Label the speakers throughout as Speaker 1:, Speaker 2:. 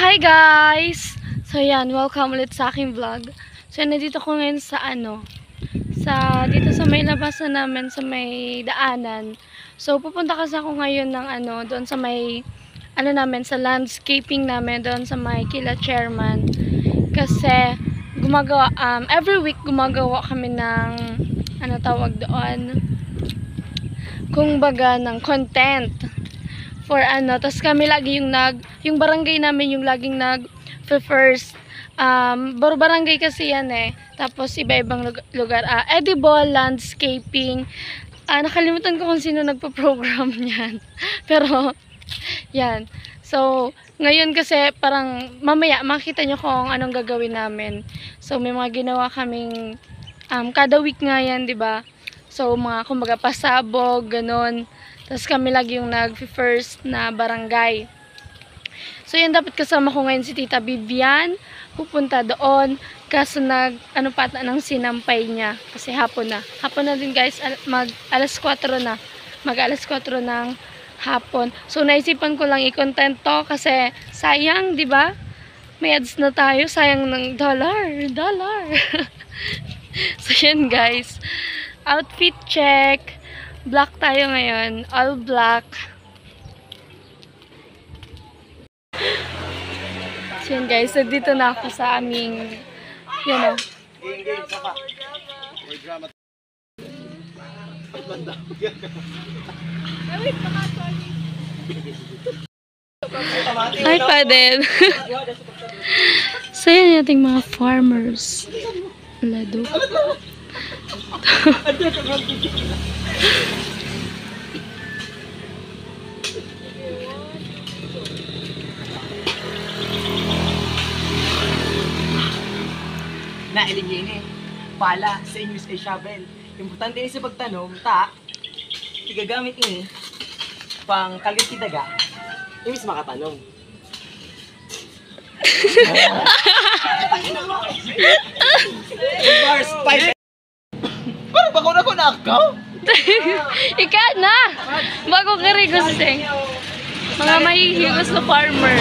Speaker 1: Hi guys! So yan, welcome ulit sa aking vlog. So nandito ko ngayon sa dito sa may labasan namin, sa may daanan. So pupunta kasi ako ngayon ng doon sa may namin, sa landscaping namin doon sa may kila chairman. Kasi gumagawa every week gumagawa kami ng tawag doon, kung baga ng content for tas kami lagi yung barangay namin yung laging first barangay kasi yan tapos iba-ibang lugar, edible landscaping, nakalimutan ko kung sino nagpo-program niyan pero yan. So ngayon kasi parang mamaya makita nyo kung anong gagawin namin. So may mga ginawa kaming kada week nga yan, 'di ba? So mga kumbaga pasabog ganon. Tapos kami lagi yung nag-first na barangay. So yan, dapat kasama ko ngayon si Tita Vivian. Pupunta doon. Kaso pata ng sinampay niya. Kasi hapon na. Hapon na din guys. Alas 4 na. Mag-alas 4 ng hapon. So naisipan ko lang i-content to. Kasi sayang, di ba? May ads na tayo. Sayang ng dollar. So yan guys. Outfit check. Black tayo ngayon. All black. So yun guys, so dito na ako sa aming Hi pa din. So yun yung ating mga farmers. Lado.
Speaker 2: Nailigin pala sa English ay shovel. Importante sa pagtanom, igagamit ini pang kalit kidaga. Imbis makatanom. Bars 5. Parang bako na ko nakaw.
Speaker 1: Ika na! Bago ka rin gusto. Mga mahihigos na farmer.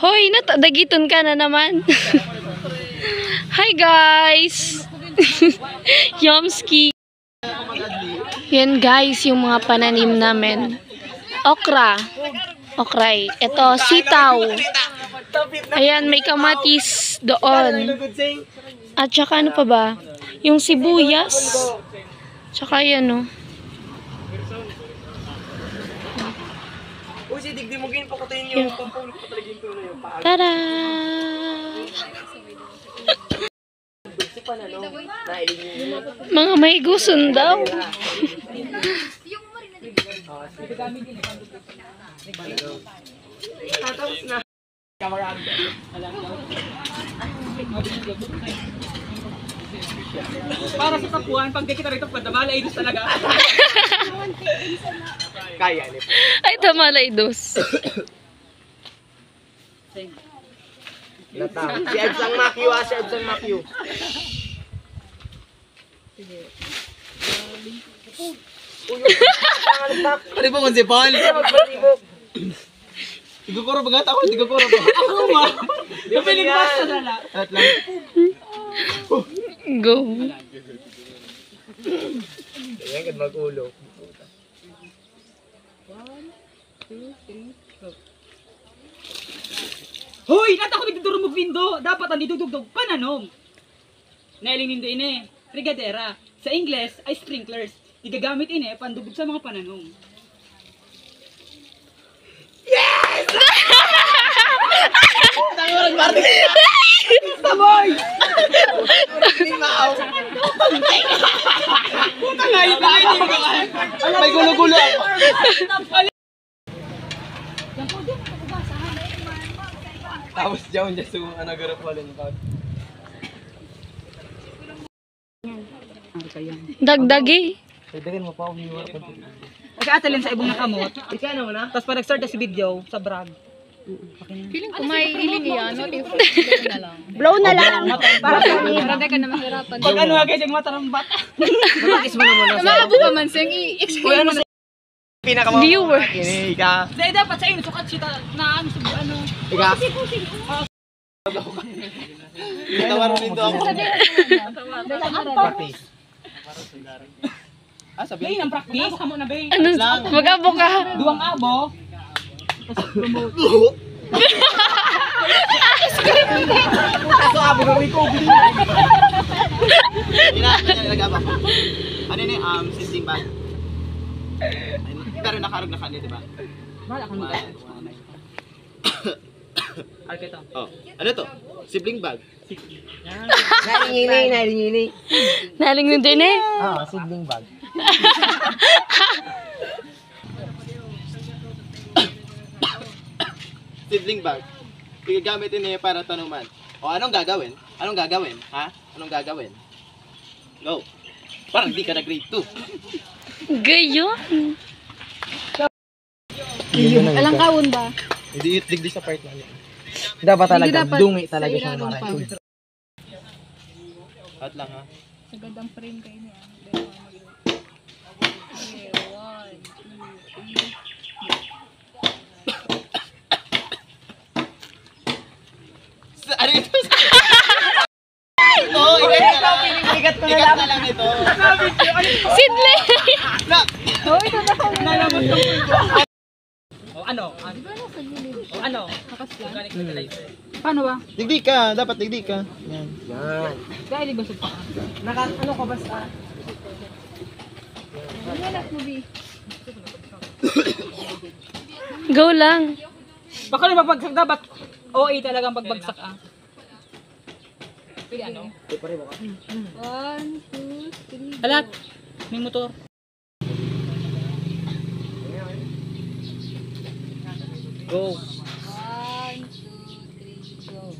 Speaker 1: Hoy, natadagiton ka na naman. Hi guys! Yomski! Yan guys, yung mga pananim namin. Okra. Okray. Ito, sitaw. Ayan, may kamatis doon. At saka ano pa ba? Yung sibuyas. Tsaka yan Tada! Mga may gusun daw.
Speaker 2: Para sa tapuan, pag di kita rito, padamala idos talaga. Kaya nito.
Speaker 1: Ay, tamalay dos.
Speaker 2: Si Edsang Makyu, si Edsang Makyu. Ano ba kung si Paul? Tigukuro ba gata ako? Tigukuro ba? Ako ma! Napiling basta na lang. Alat lang.
Speaker 1: Go.
Speaker 2: Ayan, kan mag-ulo. 1, 2, 3, go. Hoy! Nata ko nagduduro mo pindo! Dapat ang didugdugdog pananom! Nailing nindo ini, brigadera. Sa Ingles ay sprinklers. Igagamit ini, pandugod sa mga pananom. Yes! Tangan Martin! Saboy! Limaw! Puta nga yun! May gulo-gulo ako! Tapos dyan sa garap wala ng tawag.
Speaker 1: Dagdagi.
Speaker 2: Dagdagan mo pa ako minuwa ko. Kasi atalin sa ibong nakamot. Ika na mo na? Tapos pa nag-start na si video sa brag.
Speaker 3: Feeling ko may iling yan, no?
Speaker 4: Blow na lang.
Speaker 3: Para ka na mahirapan.
Speaker 2: Pag ano nga guys, yung mata ng bata. Mabakis mo na muna.
Speaker 3: Maabo ka man siyang i-explain mo.
Speaker 1: Viewer.
Speaker 5: Ika.
Speaker 2: Dahil dapat sa inyo, sukat siya na ano, ano.
Speaker 5: Ika. Tawaro nito ako. Practice. Ah, sabi.
Speaker 2: Bain, ang practice. Kamo na, Bain.
Speaker 1: Ano? Mag-abo ka.
Speaker 2: Duwang abo.
Speaker 5: Kaso abo ko may COVID. Nag-aba ko. Ano ni sitting bag. Pero nakarag na kanina, di ba?
Speaker 2: Bala ka nito. Arkito.
Speaker 5: Oh, ano to? Sibling bag.
Speaker 4: Naringini.
Speaker 1: Naling mo din eh.
Speaker 4: Ah, sibling bag.
Speaker 5: Sibling bag. Gagamitin niya para tanuman. O anong gagawin? Anong gagawin? Ha? Anong gagawin? Go. Parang di ka na grade 2.
Speaker 1: Gayon.
Speaker 3: Alang kawon ba?
Speaker 5: Hindi digdi sa part namin.
Speaker 4: Dapat talaga,
Speaker 3: dapat
Speaker 4: dungi talaga
Speaker 3: sa
Speaker 4: siya
Speaker 3: ilalong
Speaker 4: maray.
Speaker 5: At lang ha.
Speaker 3: Sa gandang frame kayo niya.
Speaker 5: Ano ito? Ito, ikat na lang.
Speaker 4: Bigat ko
Speaker 5: Ikat na lang ito.
Speaker 1: Sidley.
Speaker 5: Na!
Speaker 2: O ano? O ano? Organic fertilizer. Paano ba?
Speaker 5: Digdi ka. Dapat digdi ka. Yan.
Speaker 4: Yan.
Speaker 2: Dahil di ba sa paa?
Speaker 4: Ano ka basta?
Speaker 1: Go lang.
Speaker 2: Baka na magbagsak dapat. OA talagang pagbagsak ah. Pili ano?
Speaker 3: 1, 2, 3.
Speaker 2: Halat. May motor. Go.
Speaker 3: 1, 2, 3, go.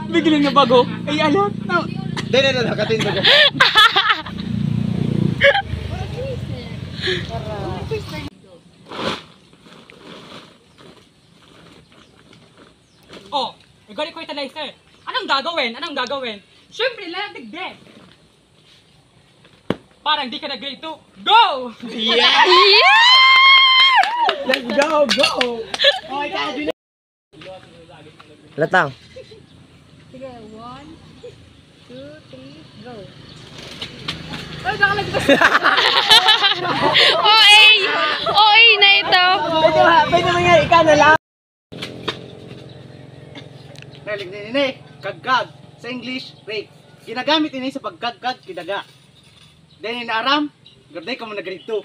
Speaker 2: Biglang na bago. Ay alat.
Speaker 5: Dahil na nakatin ba ka?
Speaker 2: Oh, organic fertilizer. Anong gagawin? Anong gagawin? Siyempre, lalag din. Parang di ka na grade 2. Go!
Speaker 5: Yeah!
Speaker 4: Let's go, go! Latang.
Speaker 3: Sige, 1, 2, 3, go.
Speaker 1: OA. OA na ito.
Speaker 4: Pwede mo nga, ikaw na lang.
Speaker 5: Nalig din ini, kaggag. Sa English, rake. Ginagamit ini sa paggaggag kidaga. Dahil inaaram, garday ka mo na grade 2.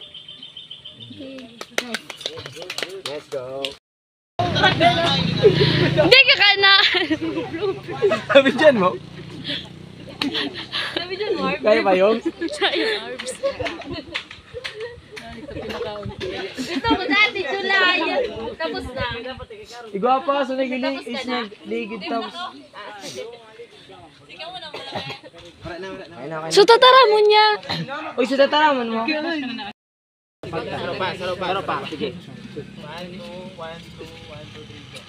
Speaker 4: Let's go.
Speaker 1: Hindi ka na.
Speaker 4: Sabi dyan mo? Kaya ba yun?
Speaker 3: Ito ko dati, July. Tapos na.
Speaker 4: Igwa pa, so nagiling is nagligid tapos.
Speaker 1: So tatara mo niya.
Speaker 4: Uy, sa tataraman mo.
Speaker 5: Saro pa. Sige.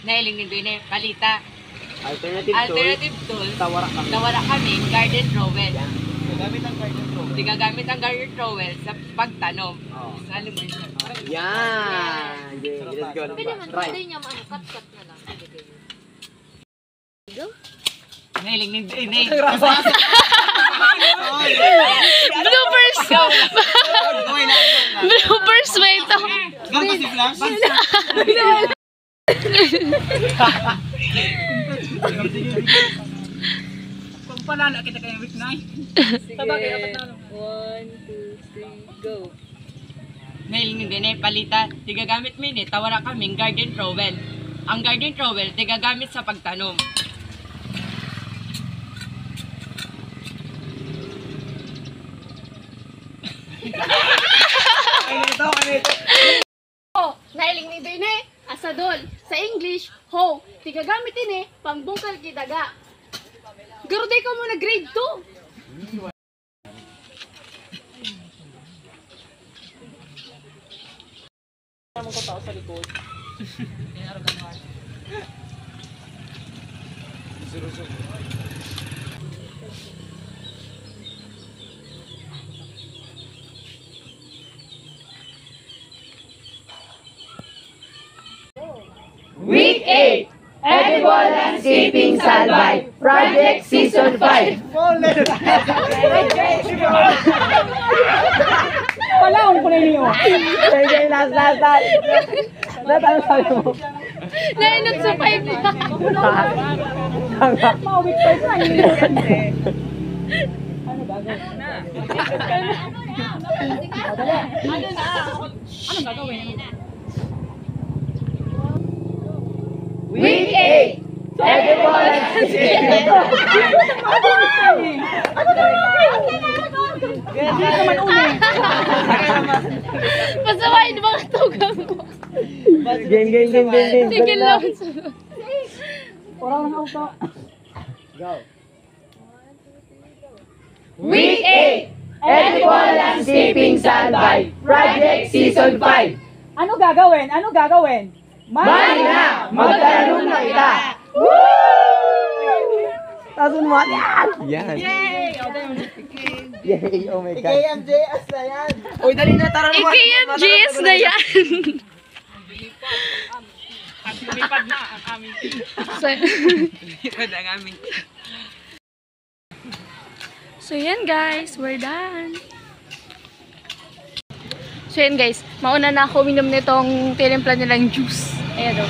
Speaker 6: Nailing ni Dune, palita.
Speaker 5: Alternative
Speaker 6: Alternative tools,
Speaker 5: Tawara ka.
Speaker 6: nawala kami, garden trowel.
Speaker 5: Gagamit ang garden throw.
Speaker 6: Hindi gagamit ang garden trowel sa pagtanom.
Speaker 5: Oh.
Speaker 6: Sa alam mo yun.
Speaker 5: Yan. Let's go. Right.
Speaker 3: niya cut-cut na lang.
Speaker 6: Nailing ni Dune.
Speaker 1: Bloopers. Bloopers ba ito?
Speaker 5: Ganto si Flash?
Speaker 2: Kung panalo kita kayo week 9. Sabagay, apat na lang.
Speaker 3: 1, 2, 3, go.
Speaker 6: Nailing ni Dune, palita. Di gagamit mo yun eh, tawara kaming garden trowel. Ang garden trowel, di gagamit sa pagtanom.
Speaker 1: Nailing ni Dine, asadol. Sa English, ho. Tigagamit ini, pangbungkal kidaga. Garuday ka muna grade 2.
Speaker 4: Week 8, Edible Landscaping Salbay, Project Season 5.
Speaker 2: Wala akong kulay niyo.
Speaker 4: Sige, last. Lahat ano sabi mo?
Speaker 1: Nainot sa 5 na.
Speaker 2: Mawik pa isa. Anong gagawin?
Speaker 4: Week 8, Edible Landscaping.
Speaker 1: Pasawain mo ang tugang ko.
Speaker 4: Game.
Speaker 1: Sige lang.
Speaker 2: Orang ng auto.
Speaker 4: Week 8, Edible Landscaping Salbay, Project Season 5.
Speaker 2: Ano gagawin?
Speaker 4: Mari na! Magkaroon na kita! Tasun mo yan! Yan! Yay! Oh my God! KMJS na yan! Uy, dali na, tara naman!
Speaker 1: IKMGS na yan.
Speaker 6: Lumipad na ang aming team. Lumipad ang aming team.
Speaker 1: So yan guys, we're done. So yan guys, mauna na ako uminom nitong tinimpla nilang juice. Ayan o.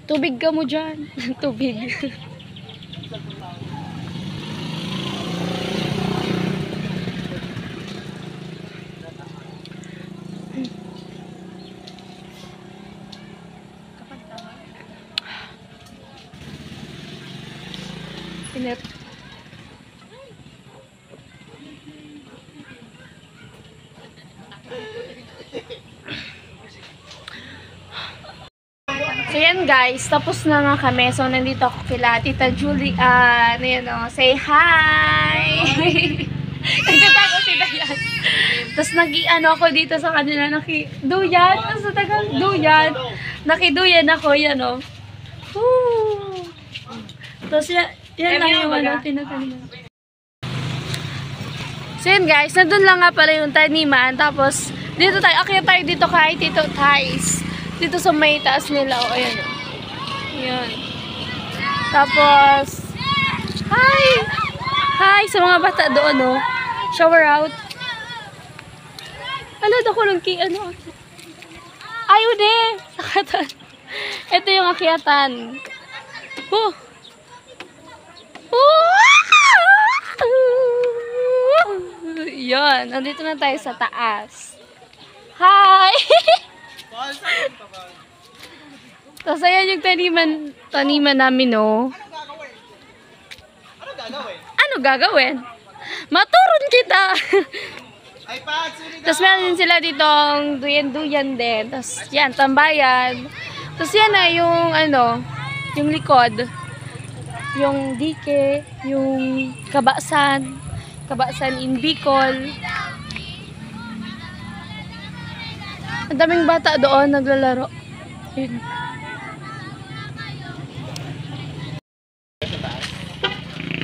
Speaker 1: Tubig ka mo dyan. Tubig. Init. So yan guys, tapos na nga kami. So nandito ako kila Tita Julie. Ano yan o, say hi! Nagtatago si Dayan. Tapos nag-ano ako dito sa kanila, duyan. Tapos sa tagang duyan. Nakiduyan ako, yan o. Woo! Tapos yan lang yung ano, tinataniman. So yun guys, nandun lang nga pala yung taniman. Tapos dito tayo, akyat tayo dito kay Tito Thais. Dito sa may taas nila, o ayan o. Ayan. Tapos, hi! Hi sa mga bata doon o. Shower out. Ano daw ko lang ano? Ayun eh! Sakatan. Ito yung akyatan. Oh! Yan, nandito na tayo sa taas. Hi! Tapos ayan yung taniman namin, no? Ano gagawin? Maturon kita! Tapos meron din sila dito ang duyan-duyan din. Tapos yan, tambayan. Tapos yan na yung ano, yung likod. Yung dike, yung kabasan in Bicol. Ang daming bata doon naglalaro. Yun.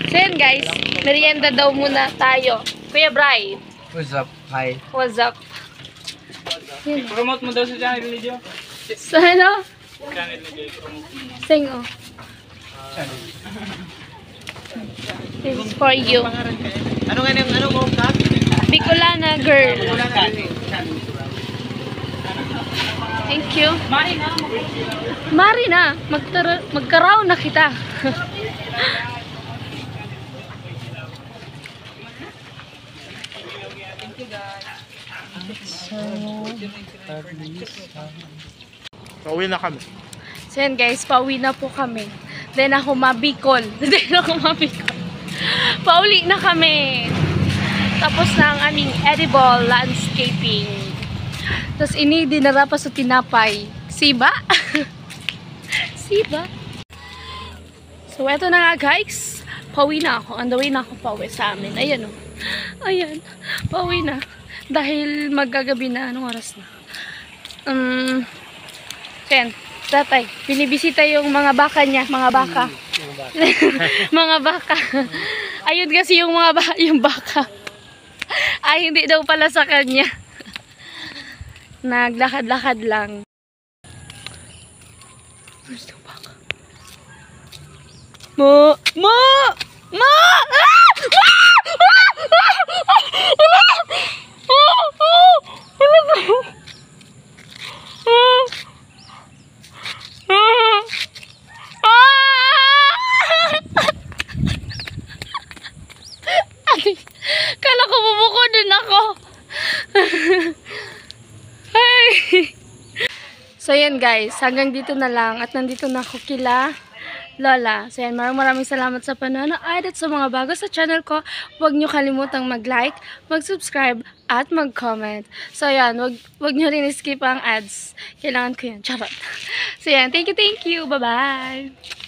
Speaker 1: So yun guys, merienda daw muna tayo. Kuya Bri,
Speaker 4: What's up? Hi.
Speaker 1: what's up? Yun.
Speaker 2: Promote mo daw sa channel ni Jo.
Speaker 1: So ano?
Speaker 2: Channel ni Jo, promote mo.
Speaker 1: Sing oh. This is for you.
Speaker 5: Ano mo, Kak?
Speaker 1: Bicolana girl. Thank you. Marina, magkaraw na kita.
Speaker 5: Pauwi na kami.
Speaker 1: So yan guys, pauwi na po kami. Then ako mabikol. Pauli na kami. Tapos na ang aming edible landscaping. Tapos ini dinara pa sa tinapay. Siba? Siba? So eto na nga guys. Pauwi na ako. On the way na ako pauwi sa amin. Ayan o. Ayan. Pauwi na. Dahil maggagabi na. Anong oras na? Yan. Tatay. Binibisita yung mga baka niya. Mga baka. Mga baka. Ayun kasi yung yung baka. Ay, hindi daw pala sa kanya. Naglakad-lakad lang. Where's the baka? Mo! Mo! Mo! Ah! Kala ko bumuko din ako. Ay. So yan guys, hanggang dito na lang at nandito na ako kila Lola. So yan, maraming salamat sa panonood at sa mga bago sa channel ko, huwag nyo kalimutang mag-like, mag-subscribe at mag-comment. So yan, huwag nyo rin skip ang ads. Kailangan ko yan. Charot. So yan, thank you. Bye-bye.